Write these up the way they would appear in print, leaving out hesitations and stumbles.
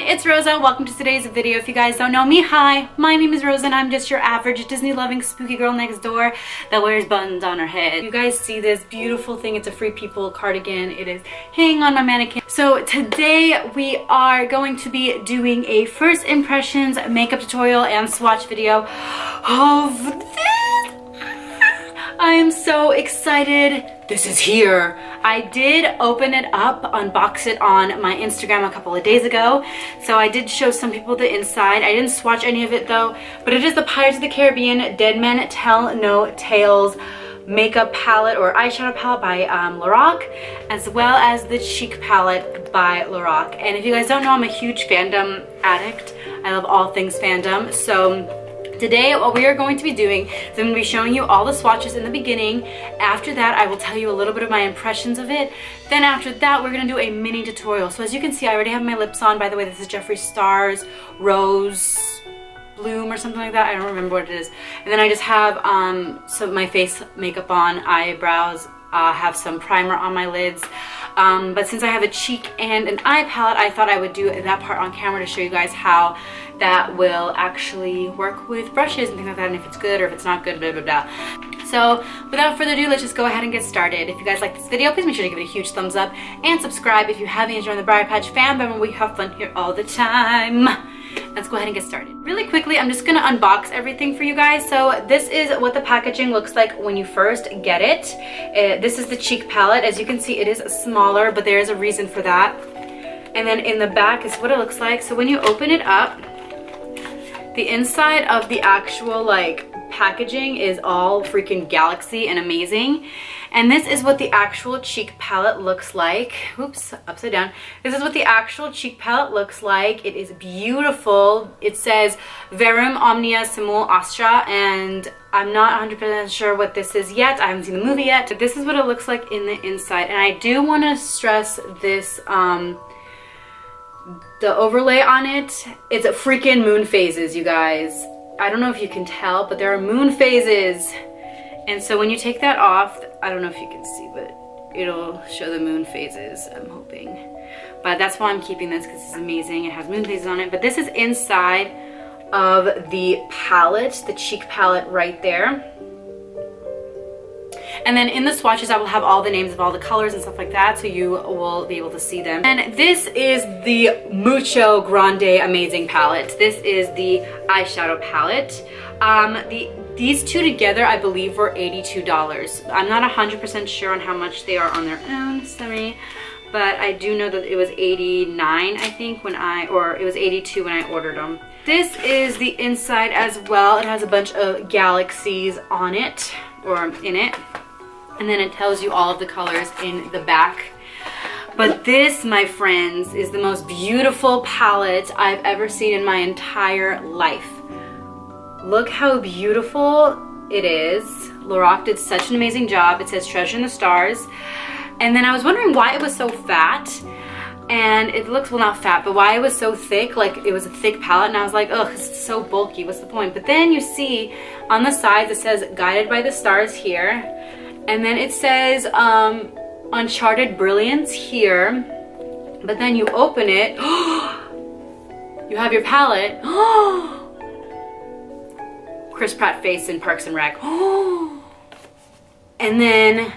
It's Rosa. Welcome to today's video. If you guys don't know me, hi, my name is Rosa and I'm just your average Disney loving spooky girl next door that wears buttons on her head. You guys see this beautiful thing. It's a Free People cardigan. It is hanging on my mannequin. So today we are going to be doing a first impressions makeup tutorial and swatch video of this. I am so excited. This is here. I did open it up, unbox it on my Instagram a couple of days ago. So I did show some people the inside. I didn't swatch any of it though, but it is the Pirates of the Caribbean Dead Men Tell No Tales makeup palette or eyeshadow palette by Lorac, as well as the cheek palette by Lorac. And if you guys don't know, I'm a huge fandom addict. I love all things fandom. So today what we are going to be doing is I'm going to be showing you all the swatches in the beginning. After that I will tell you a little bit of my impressions of it. Then after that we're going to do a mini tutorial. So as you can see, I already have my lips on. By the way, this is Jeffree Star's Rose Bloom or something like that. I don't remember what it is. And then I just have some my face makeup on, eyebrows, have some primer on my lids. But since I have a cheek and an eye palette, I thought I would do that part on camera to show you guys how that will actually work with brushes and things like that, and if it's good or if it's not good, blah blah blah. So without further ado, let's just go ahead and get started. If you guys like this video, please make sure to give it a huge thumbs up and subscribe if you haven't joined the Briar Patch fam. Remember, we have fun here all the time. Let's go ahead and get started. Really quickly, I'm just gonna unbox everything for you guys. So this is what the packaging looks like when you first get it. This is the cheek palette. As you can see, it is smaller, but there is a reason for that. And then in the back is what it looks like. So when you open it up, the inside of the actual like packaging is all freaking galaxy and amazing. And this is what the actual cheek palette looks like. Oops, upside down. This is what the actual cheek palette looks like. It is beautiful. It says Verum Omnia Simul Astra, and I'm not 100% sure what this is yet. I haven't seen the movie yet. But this is what it looks like in the inside. And I do want to stress this, the overlay on it. It's a freaking moon phases, you guys. I don't know if you can tell, but there are moon phases. And so when you take that off, I don't know if you can see, but it'll show the moon phases, I'm hoping. But that's why I'm keeping this, because it's amazing. It has moon phases on it. But this is inside of the palette, the cheek palette right there. And then in the swatches, I will have all the names of all the colors and stuff like that, so you will be able to see them. And this is the Mucho Grande Amazing palette. This is the eyeshadow palette. These two together, I believe, were $82. I'm not 100% sure on how much they are on their own, but I do know that it was $89, I think, or it was $82 when I ordered them. This is the inside as well. It has a bunch of galaxies on it, or in it. And then it tells you all of the colors in the back. But this, my friends, is the most beautiful palette I've ever seen in my entire life. Look how beautiful it is. Lorac did such an amazing job. It says Treasure in the Stars. And then I was wondering why it was so fat. And it looks, well, not fat, but why it was so thick. Like, it was a thick palette, and I was like, ugh, it's so bulky, what's the point? But then you see on the sides it says Guided by the Stars here. And then it says Uncharted Brilliance here. But then you open it, you have your palette. Chris Pratt face in Parks and Rec. And then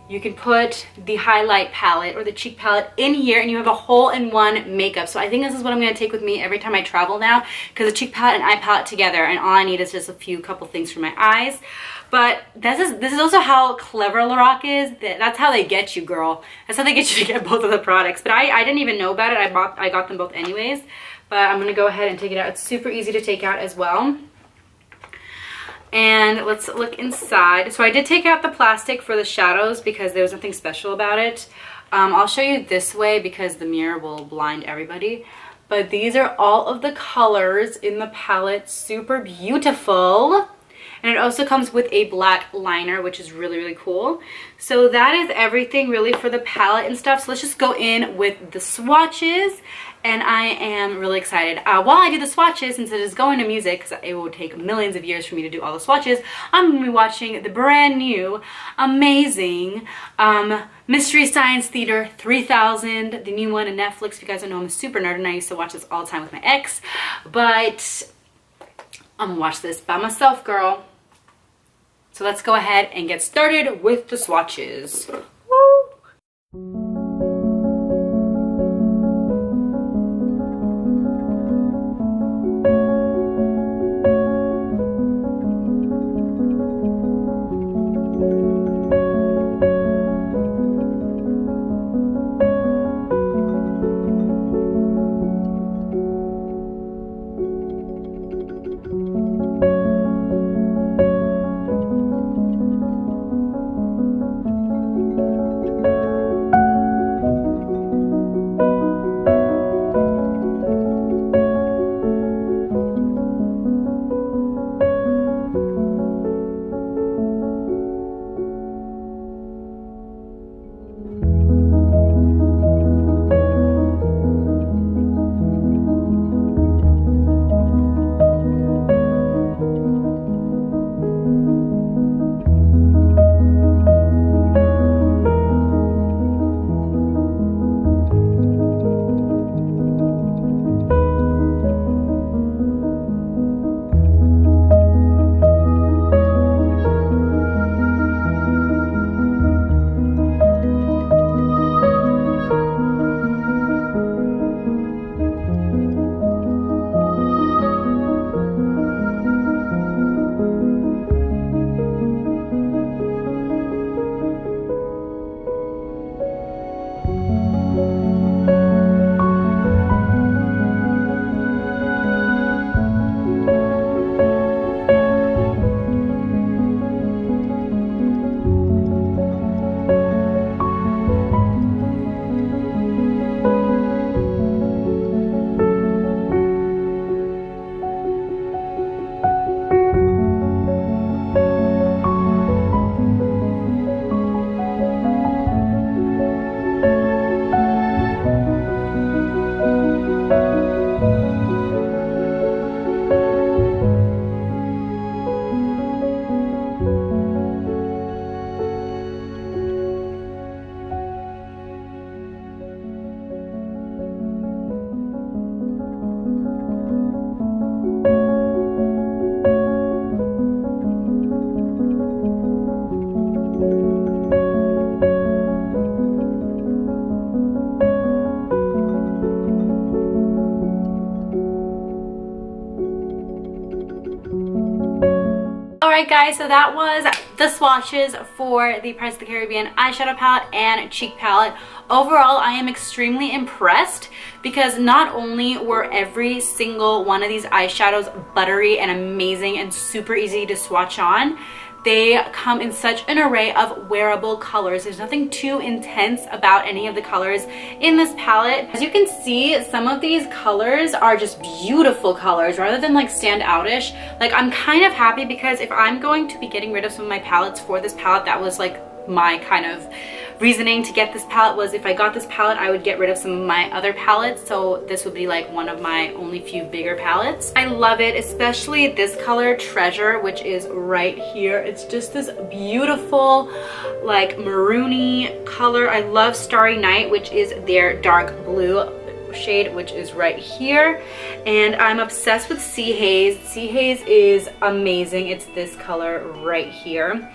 you can put the highlight palette or the cheek palette in here, and you have a hole-in-one makeup. So I think this is what I'm going to take with me every time I travel now, because the cheek palette and eye palette together, and all I need is just a couple things for my eyes. But this is also how clever Lorac is. That's how they get you, girl. That's how they get you to get both of the products. But I didn't even know about it. I got them both anyways. But I'm going to go ahead and take it out. It's super easy to take out as well. And let's look inside. So I did take out the plastic for the shadows because there was nothing special about it. I'll show you this way because the mirror will blind everybody. But these are all of the colors in the palette. Super beautiful. And it also comes with a black liner, which is really, really cool. So that is everything really for the palette and stuff. So let's just go in with the swatches and I am really excited. While I do the swatches, since it is going to music, because it will take millions of years for me to do all the swatches, I'm going to be watching the brand new, amazing Mystery Science Theater 3000, the new one on Netflix. If you guys don't know, I'm a super nerd and I used to watch this all the time with my ex, but I'm going to watch this by myself, girl. So let's go ahead and get started with the swatches. Woo! Alright guys, so that was the swatches for the Pirates of the Caribbean eyeshadow palette and cheek palette. Overall, I am extremely impressed because not only were every single one of these eyeshadows buttery and amazing and super easy to swatch on, they come in such an array of wearable colors. There's nothing too intense about any of the colors in this palette. As you can see, some of these colors are just beautiful colors rather than like stand outish. Like, I'm kind of happy because if I'm going to be getting rid of some of my palettes for this palette, that was like my kind of reasoning to get this palette, was if I got this palette I would get rid of some of my other palettes, so this would be like one of my only few bigger palettes. I love it, especially this color Treasure, which is right here. It's just this beautiful like maroony color. I love Starry Night, which is their dark blue shade, which is right here, and I'm obsessed with Sea Haze. Sea Haze is amazing. It's this color right here,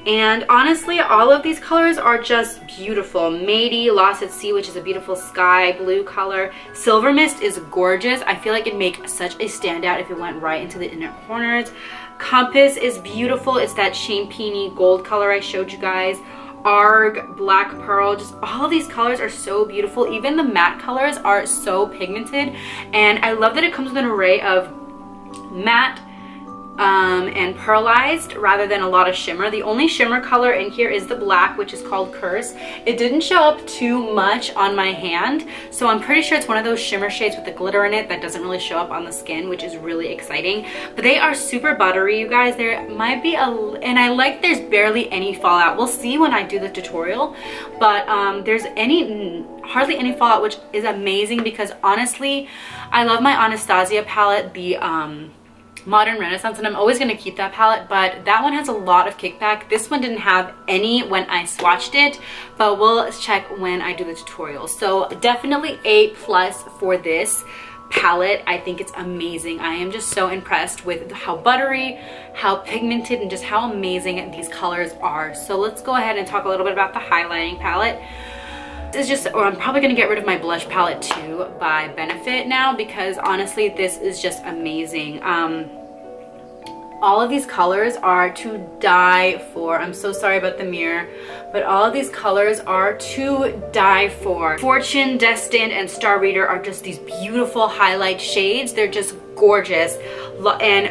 and honestly all of these colors are just beautiful. Matey, Lost at Sea, which is a beautiful sky blue color. Silver Mist is gorgeous. I feel like it'd make such a standout if it went right into the inner corners. Compass is beautiful. It's that champagne gold color I showed you guys. Arg, Black Pearl, just all of these colors are so beautiful. Even the matte colors are so pigmented, and I love that it comes with an array of matte, and pearlized rather than a lot of shimmer. The only shimmer color in here is the black, which is called Curse. It didn't show up too much on my hand, so I'm pretty sure it's one of those shimmer shades with the glitter in it that doesn't really show up on the skin, which is really exciting. But they are super buttery, you guys. There might be and I like there's barely any fallout. We'll see when I do the tutorial, but there's hardly any fallout, which is amazing because honestly, I love my Anastasia palette, the Modern Renaissance, and I'm always going to keep that palette, but that one has a lot of kickback. This one didn't have any when I swatched it, but we'll check when I do the tutorial. So definitely A+ for this palette. I think it's amazing. I am just so impressed with how buttery, how pigmented, and just how amazing these colors are. So let's go ahead and talk a little bit about the highlighting palette. This is just, or I'm probably gonna get rid of my blush palette too by Benefit now, because honestly this is just amazing. All of these colors are to die for. I'm so sorry about the mirror, but all of these colors are to die for. Fortune, Destined, and Star Reader are just these beautiful highlight shades. They're just gorgeous. And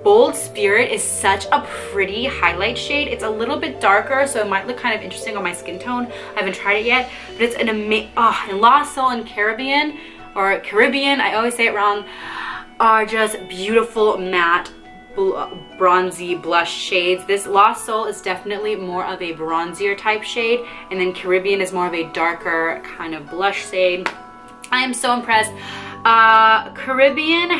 Bold Spirit is such a pretty highlight shade. It's a little bit darker, so it might look kind of interesting on my skin tone. I haven't tried it yet, but it's an amazing, and Lost Soul and Caribbean, I always say it wrong, are just beautiful matte bronzy blush shades. This Lost Soul is definitely more of a bronzier type shade, and then Caribbean is more of a darker kind of blush shade. I am so impressed. Caribbean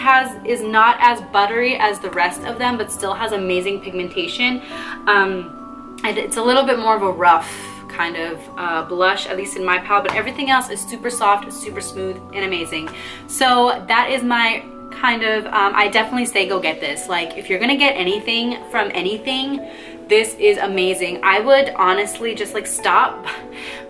is not as buttery as the rest of them, but still has amazing pigmentation. And it's a little bit more of a rough kind of blush, at least in my palette, but everything else is super soft, super smooth, and amazing. So that is my kind of, I definitely say go get this. Like, if you're gonna get anything from anything, this is amazing. I would honestly just like stop.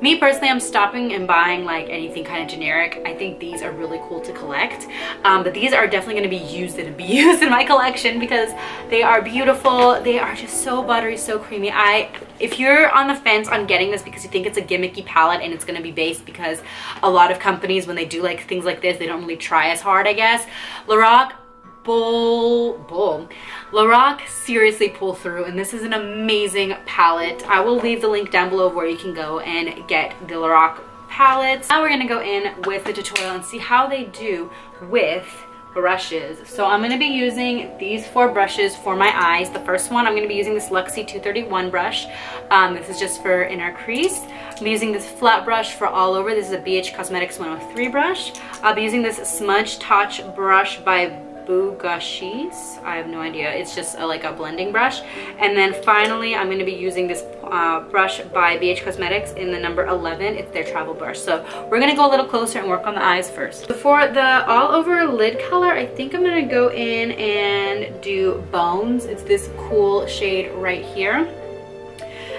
Me personally, I'm stopping and buying like anything kind of generic. I think these are really cool to collect, but these are definitely going to be used in my collection because they are beautiful. They are just so buttery, so creamy. If you're on the fence on getting this because you think it's a gimmicky palette and it's going to be based, because a lot of companies, when they do like things like this, they don't really try as hard, I guess. Lorac seriously pull through, and this is an amazing palette. I will leave the link down below where you can go and get the Lorac palettes. Now we're gonna go in with the tutorial and see how they do with brushes. So I'm gonna be using these 4 brushes for my eyes. The first one, I'm gonna be using this Luxie 231 brush. This is just for inner crease. I'm using this flat brush for all over. This is a BH Cosmetics 103 brush. I'll be using this Smudge Touch brush by Bugashis. I have no idea. It's just like a blending brush. And then finally, I'm going to be using this brush by BH Cosmetics in the number 11. It's their travel brush. So we're going to go a little closer and work on the eyes first. For the all over lid color, I think I'm going to go in and do Bones. It's this cool shade right here.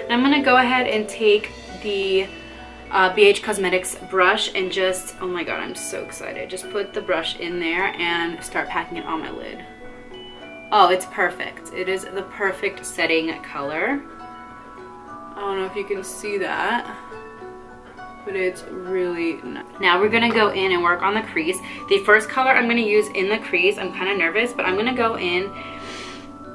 And I'm going to go ahead and take the BH Cosmetics brush and just, oh my god, I'm so excited. Just put the brush in there and start packing it on my lid. Oh, it's perfect. It is the perfect setting color. I don't know if you can see that, but it's really nice. Now we're gonna go in and work on the crease. The first color I'm gonna use in the crease, I'm kind of nervous, but I'm gonna go in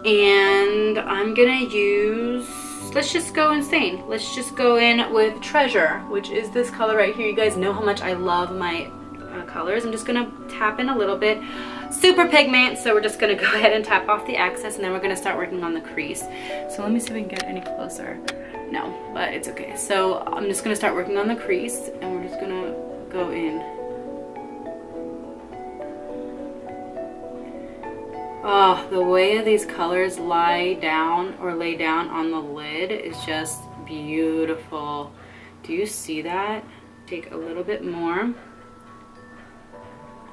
and I'm gonna use, let's just go insane. Let's just go in with Treasure, which is this color right here. You guys know how much I love my colors. I'm just gonna tap in a little bit. Super pigment, so we're just gonna go ahead and tap off the excess, and then we're gonna start working on the crease. So let me see if we can get any closer. No, but it's okay. So I'm just gonna start working on the crease, and we're just gonna go in. Oh, the way these colors lay down on the lid is just beautiful. Do you see that? Take a little bit more.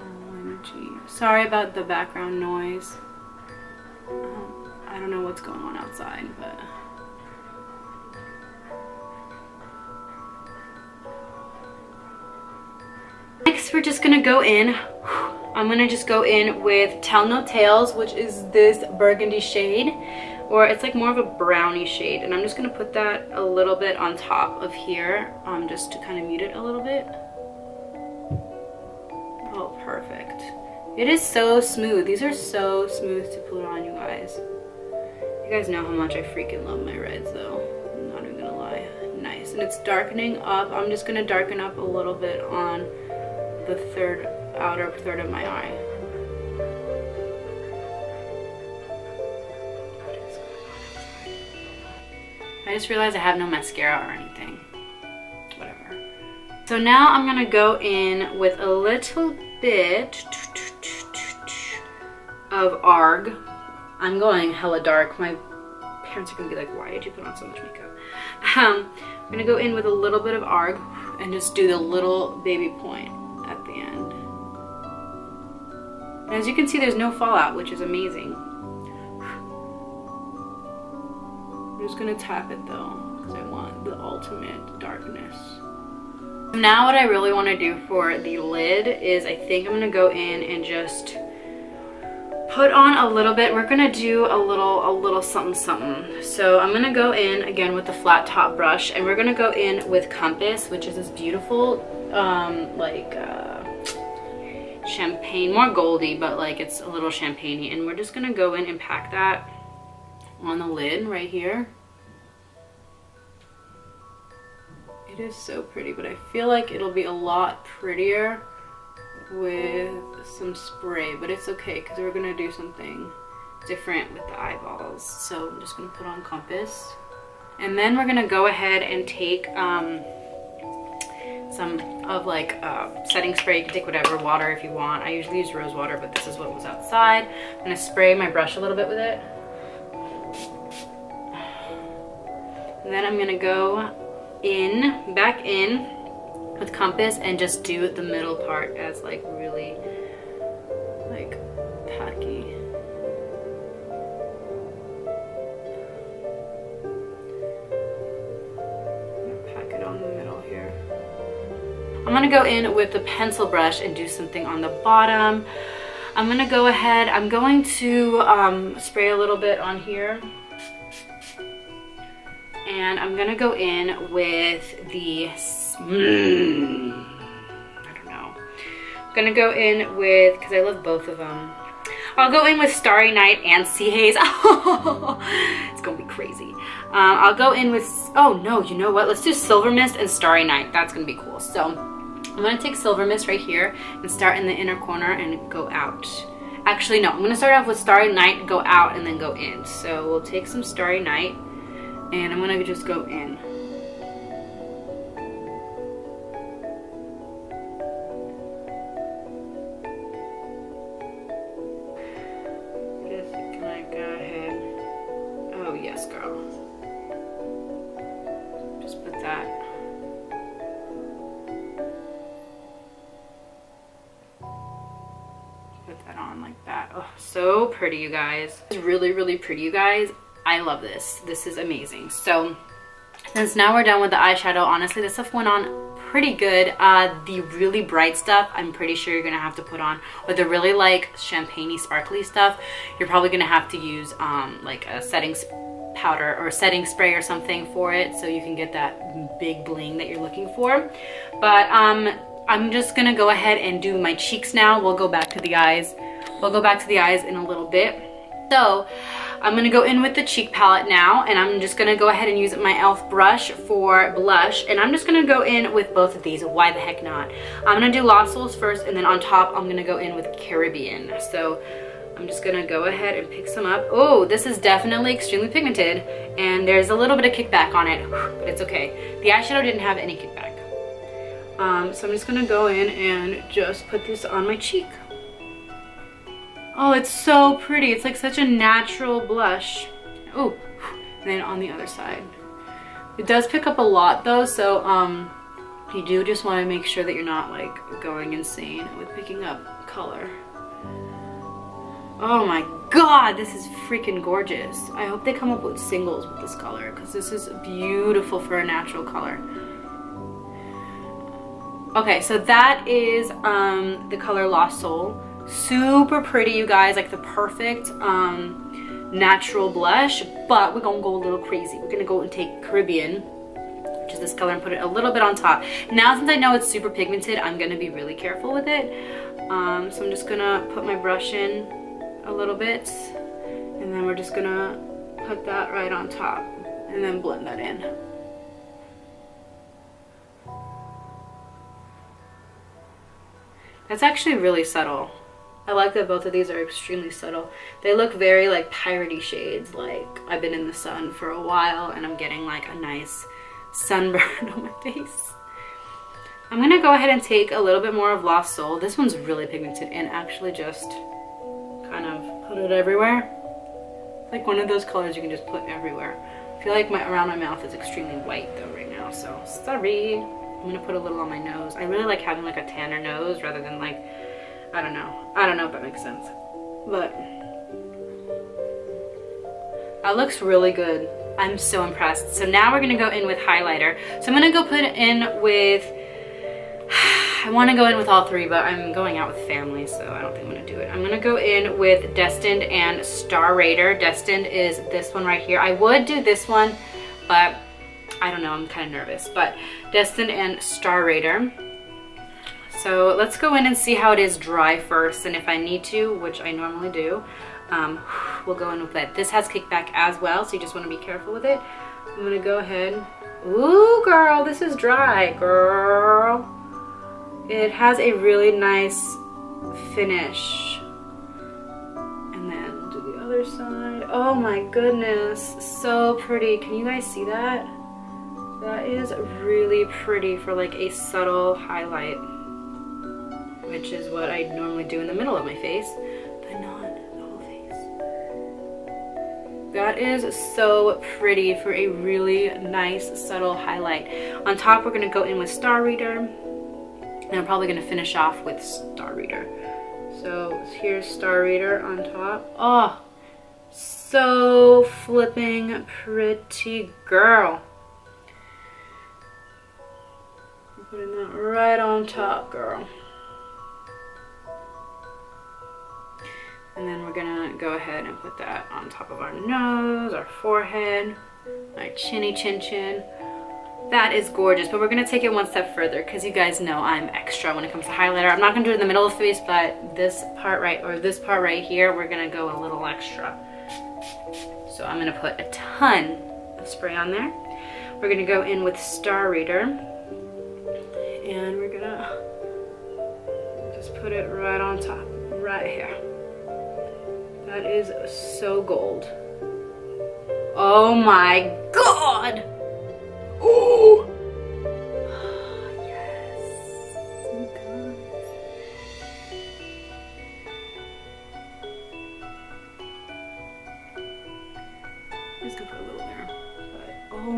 OMG. Sorry about the background noise. I don't know what's going on outside, but... Next, we're just gonna go in. I'm gonna just go in with Tell No Tales, which is this burgundy shade, or it's like more of a brownie shade, and I'm just gonna put that a little bit on top of here, just to kind of mute it a little bit. Oh, perfect. It is so smooth. These are so smooth to put on, you guys. You guys know how much I freaking love my reds though. I'm not even gonna lie. Nice. And it's darkening up. I'm just gonna darken up a little bit on the outer third of my eye. I just realized I have no mascara or anything. Whatever. So now I'm gonna go in with a little bit of ARG. I'm going hella dark. My parents are gonna be like, why did you put on so much makeup? I'm gonna go in with a little bit of ARG and just do the little baby point at the end. And as you can see, there's no fallout, which is amazing. I'm just gonna tap it though, because I want the ultimate darkness. Now what I really want to do for the lid is I think I'm gonna go in and just put on a little bit. We're gonna do a little something something. So I'm gonna go in again with the flat top brush, and we're gonna go in with Compass, which is this beautiful champagne, more goldy, but like it's a little champagne-y. And we're just gonna go in and pack that on the lid right here. It is so pretty, but I feel like it'll be a lot prettier with some spray, but it's okay because we're gonna do something different with the eyeballs. So I'm just gonna put on Compass, and then we're gonna go ahead and take some of like setting spray. You can take whatever, water if you want. I usually use rose water, but this is what was outside. I'm gonna spray my brush a little bit with it, and then I'm gonna go back in with Compass and just do the middle part as like really like tacky. I'm gonna pack it on the middle here. I'm gonna go in with the pencil brush and do something on the bottom. I'm gonna go ahead, I'm going to spray a little bit on here. And I'm gonna go in with the, I don't know. I'm gonna go in with, because I love both of them. I'll go in with Starry Night and Sea Haze. It's gonna be crazy. I'll go in with, oh no, you know what? Let's do Silver Mist and Starry Night. That's gonna be cool. So I'm gonna take Silver Mist right here and start in the inner corner and go out. Actually, no, I'm gonna start off with Starry Night, go out, and then go in. So we'll take some Starry Night, and I'm gonna just go in. Can I go ahead? Oh yes, girl. Just put that. Put that on like that. Oh, so pretty, you guys. It's really, really pretty, you guys. I love this. This is amazing. So since now we're done with the eyeshadow, honestly, this stuff went on pretty good. The really bright stuff, I'm pretty sure you're gonna have to put on, or the really like champagne-y sparkly stuff, you're probably gonna have to use like a setting powder or setting spray or something for it, so you can get that big bling that you're looking for. But I'm just gonna go ahead and do my cheeks now. We'll go back to the eyes. We'll go back to the eyes in a little bit. So I'm gonna go in with the cheek palette now, and I'm just gonna go ahead and use my e.l.f. brush for blush, and I'm just gonna go in with both of these. Why the heck not? I'm gonna do Lost Souls first, and then on top I'm gonna go in with Caribbean. So I'm just gonna go ahead and pick some up. Oh, this is definitely extremely pigmented, and there's a little bit of kickback on it, but it's okay. The eyeshadow didn't have any kickback. So I'm just gonna go in and just put this on my cheek. Oh, it's so pretty. It's like such a natural blush. Oh, and then on the other side. It does pick up a lot though, so you do just want to make sure that you're not like going insane with picking up color. Oh my god, this is freaking gorgeous. I hope they come up with singles with this color, because this is beautiful for a natural color. Okay, so that is the color Lost Soul. Super pretty, you guys, like the perfect natural blush, but we're gonna go a little crazy. We're gonna go and take Caribbean, which is this color, and put it a little bit on top. Now, since I know it's super pigmented, I'm gonna be really careful with it. So I'm just gonna put my brush in a little bit, and then we're just gonna put that right on top and then blend that in. That's actually really subtle. I like that both of these are extremely subtle. They look very like piratey shades, like I've been in the sun for a while and I'm getting like a nice sunburn on my face. I'm gonna go ahead and take a little bit more of Lost Soul. This one's really pigmented, and actually just kind of put it everywhere. Like one of those colors you can just put everywhere. I feel like around my mouth is extremely white though right now, so sorry. I'm gonna put a little on my nose. I really like having like a tanner nose rather than like, I don't know if that makes sense. But that looks really good. I'm so impressed. So now we're gonna go in with highlighter. So I'm gonna go put in with, I wanna go in with all three, but I'm going out with family, so I don't think I'm gonna do it. I'm gonna go in with Destined and Star Raider. Destined is this one right here. I would do this one, but I don't know, I'm kind of nervous. But Destined and Star Raider. So let's go in and see how it is dry first, and if I need to, which I normally do, we'll go in with that. This has kickback as well, so you just want to be careful with it. I'm gonna go ahead. Ooh, girl, this is dry, girl. It has a really nice finish. And then we'll do the other side. Oh my goodness, so pretty. Can you guys see that? That is really pretty for like a subtle highlight, which is what I normally do in the middle of my face, but not the whole face. That is so pretty for a really nice subtle highlight. On top, we're gonna go in with Star Reader, and I'm probably gonna finish off with Star Reader. So here's Star Reader on top. Oh, so flipping pretty, girl. Putting that right on top, girl. And then we're gonna go ahead and put that on top of our nose, our forehead, our chinny chin chin. That is gorgeous, but we're gonna take it one step further because you guys know I'm extra when it comes to highlighter. I'm not gonna do it in the middle of the face, but this part right here, we're gonna go a little extra. So I'm gonna put a ton of spray on there. We're gonna go in with Star Reader. And we're gonna just put it right on top, right here. That is so gold. Oh my God! Oh! Yes. Oh God. I'm just gonna put a little there. But oh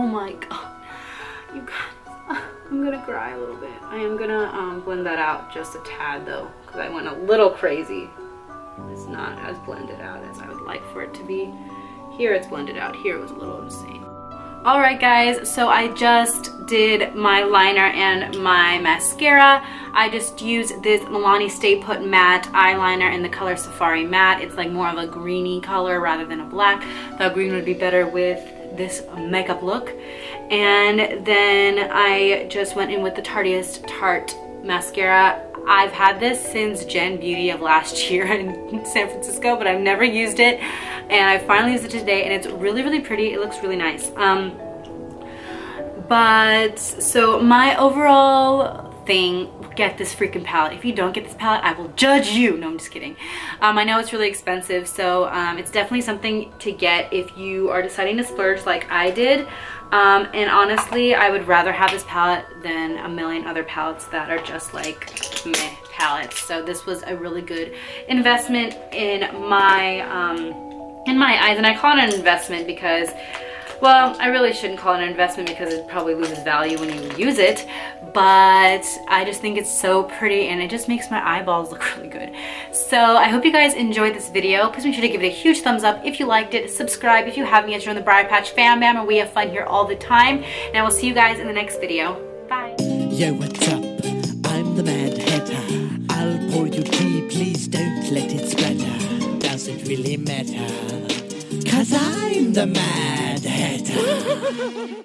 my God. You guys. I'm gonna cry a little bit. I am gonna blend that out just a tad though, because I went a little crazy. It's not as blended out as I would like for it to be. Here it's blended out. Here it was a little insane. Alright guys, so I just did my liner and my mascara. I just used this Milani Stay Put Matte eyeliner in the color Safari Matte. It's like more of a greeny color rather than a black. The green would be better with this makeup look. And then I just went in with the Tarte mascara. I've had this since Gen Beauty of last year in San Francisco, but I've never used it, and I finally used it today, and it's really, really pretty. It looks really nice. But so my overall thing, get this freaking palette. If you don't get this palette, I will judge you. No, I'm just kidding. I know it's really expensive, so it's definitely something to get if you are deciding to splurge like I did. And honestly, I would rather have this palette than a million other palettes that are just like meh palettes. So this was a really good investment in my eyes, and I call it an investment because, well, I really shouldn't call it an investment because it probably loses value when you use it, but I just think it's so pretty and it just makes my eyeballs look really good. So I hope you guys enjoyed this video. Please make sure to give it a huge thumbs up if you liked it. Subscribe if you haven't yet. Join the Briar Patch Fam Bam, and we have fun here all the time. And I will see you guys in the next video. Bye. Yo, what's up? I'm the Mad Hatter. I'll pour you tea, please don't let it splatter. Doesn't really matter, 'cause I'm the Mad Hatter.